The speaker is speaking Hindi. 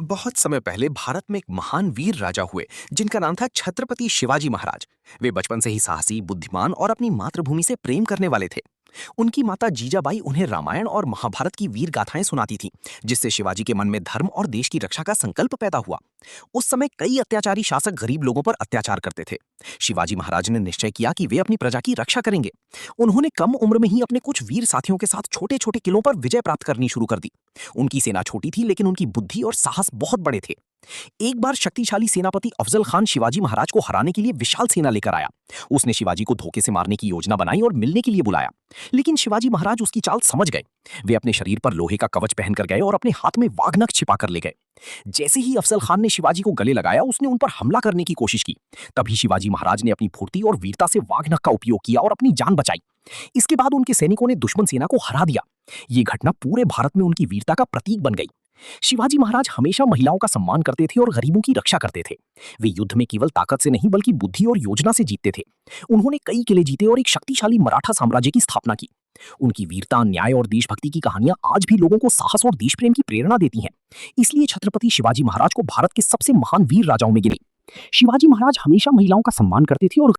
बहुत समय पहले भारत में एक महान वीर राजा हुए जिनका नाम था छत्रपति शिवाजी महाराज। वे बचपन से ही साहसी, बुद्धिमान और अपनी मातृभूमि से प्रेम करने वाले थे। उनकी माता जीजाबाई उन्हें रामायण और महाभारत की वीर गाथाएं सुनाती थीं, जिससे शिवाजी के मन में धर्म और देश की रक्षा का संकल्प पैदा हुआ। उस समय कई अत्याचारी शासक गरीब लोगों पर अत्याचार करते थे। शिवाजी महाराज ने निश्चय किया कि वे अपनी प्रजा की रक्षा करेंगे। उन्होंने कम उम्र में ही अपने कुछ वीर साथियों के साथ छोटे छोटे किलों पर विजय प्राप्त करनी शुरू कर दी। उनकी सेना छोटी थी, लेकिन उनकी बुद्धि और साहस बहुत बड़े थे। एक बार शक्तिशाली सेनापति अफजल खान शिवाजी महाराज को हराने के लिए विशाल सेना लेकर आया। उसने शिवाजी को धोखे से मारने की योजना बनाई और मिलने के लिए बुलाया, लेकिन शिवाजी महाराज उसकी चाल समझ गए। वे अपने शरीर पर लोहे का कवच पहनकर गए और अपने हाथ में वाघनख छिपा कर ले गए। जैसे ही अफजल खान ने शिवाजी को गले लगाया, उसने उन पर हमला करने की कोशिश की। तभी शिवाजी महाराज ने अपनी फुर्ती और वीरता से वाघनख का उपयोग किया और अपनी जान बचाई। इसके बाद उनके सैनिकों ने दुश्मन सेना को हरा दिया। ये घटना पूरे भारत में उनकी वीरता का प्रतीक बन गई। शिवाजी महाराज हमेशा महिलाओं का सम्मान करते थे और गरीबों की रक्षा करते थे। वे युद्ध में केवल ताकत से नहीं, बल्कि बुद्धि और योजना से जीतते थे। उन्होंने कई किले जीते और एक शक्तिशाली मराठा साम्राज्य की स्थापना की। उनकी वीरता, न्याय और देशभक्ति की कहानियां आज भी लोगों को साहस और देश प्रेम की प्रेरणा देती हैं। इसलिए छत्रपति शिवाजी महाराज को भारत के सबसे महान वीर राजाओं में गिने। शिवाजी महाराज हमेशा महिलाओं का सम्मान करते थे और